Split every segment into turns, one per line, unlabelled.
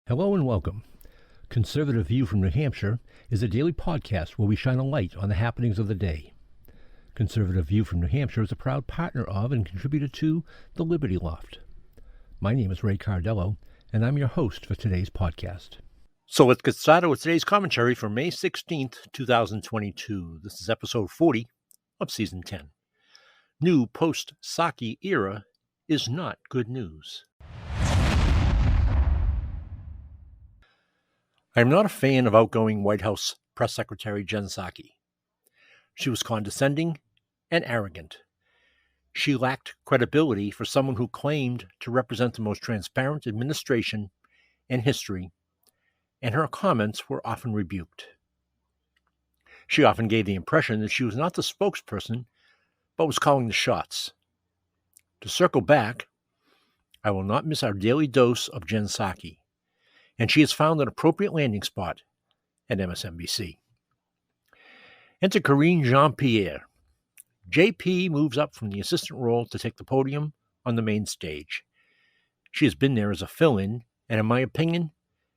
Hello and welcome. Conservative View from New Hampshire is a daily podcast where we shine a light on the happenings of the day. Conservative View from New Hampshire is a proud partner of and contributor to the Liberty Loft. My name is Ray Cardello, and I'm your host for today's podcast. So let's get started with today's commentary for May 16th, 2022. This is episode 40 of Season 10. New post-Psaki era is not good news. I am not a fan of outgoing White House Press Secretary Jen Psaki. She was condescending and arrogant. She lacked credibility for someone who claimed to represent the most transparent administration in history, and her comments were often rebuked. She often gave the impression that she was not the spokesperson, but was calling the shots. To circle back, I will not miss our daily dose of Jen Psaki, and she has found an appropriate landing spot at MSNBC. Enter Karine Jean-Pierre. JP moves up from the assistant role to take the podium on the main stage. She has been there as a fill-in, and in my opinion,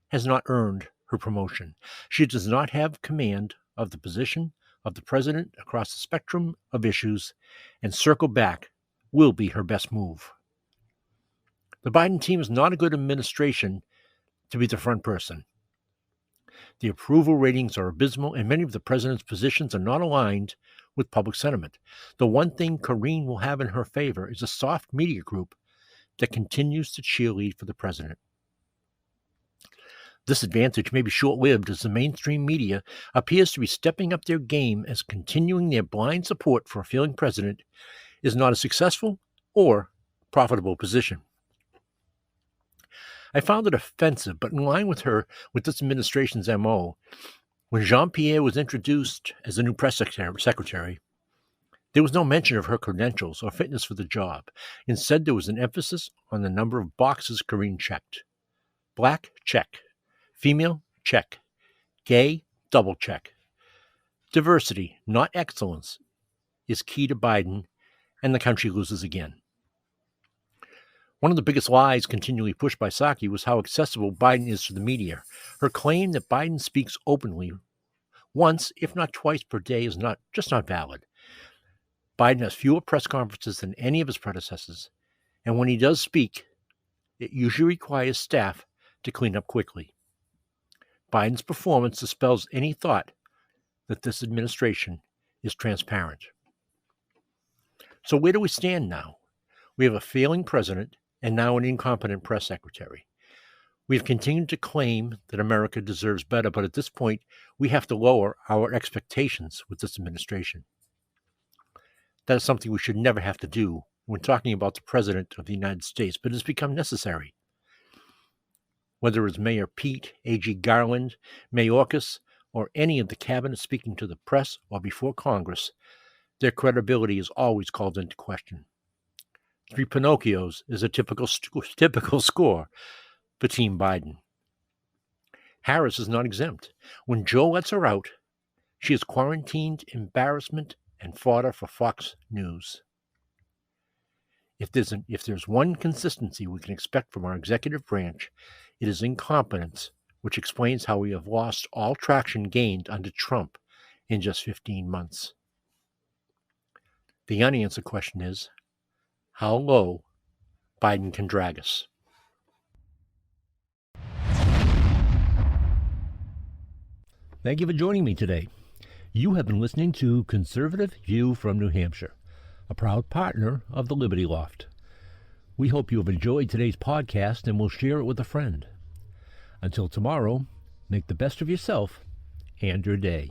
has not earned her promotion. She does not have command of the position of the president across the spectrum of issues, and circle back will be her best move. The Biden team is not a good administration to be the front person. The approval ratings are abysmal, and many of the president's positions are not aligned with public sentiment. The one thing Karine will have in her favor is a soft media group that continues to cheerlead for the president. This advantage may be short-lived as the mainstream media appears to be stepping up their game, as continuing their blind support for a failing president is not a successful or profitable position. I found it offensive, but in line with this administration's MO, when Jean-Pierre was introduced as the new press secretary, there was no mention of her credentials or fitness for the job. Instead, there was an emphasis on the number of boxes Karine checked. Black, check. Female, check. Gay, double check. Diversity, not excellence, is key to Biden, and the country loses again. One of the biggest lies continually pushed by Psaki was how accessible Biden is to the media. Her claim that Biden speaks openly once, if not twice per day, is not valid. Biden has fewer press conferences than any of his predecessors, and when he does speak, it usually requires staff to clean up quickly. Biden's performance dispels any thought that this administration is transparent. So where do we stand now? We have a failing president and now an incompetent press secretary. We have continued to claim that America deserves better, but at this point, we have to lower our expectations with this administration. That is something we should never have to do when talking about the President of the United States, but it has become necessary. Whether it's Mayor Pete, A.G. Garland, Mayorkas, or any of the cabinet speaking to the press or before Congress, their credibility is always called into question. 3 Pinocchios is a typical score for Team Biden. Harris is not exempt. When Joe lets her out, she is quarantined, embarrassment, and fodder for Fox News. If there's one consistency we can expect from our executive branch, it is incompetence, which explains how we have lost all traction gained under Trump in just 15 months. The unanswered question is, how low Biden can drag us. Thank you for joining me today. You have been listening to Conservative View from New Hampshire, a proud partner of the Liberty Loft. We hope you have enjoyed today's podcast and will share it with a friend. Until tomorrow, make the best of yourself and your day.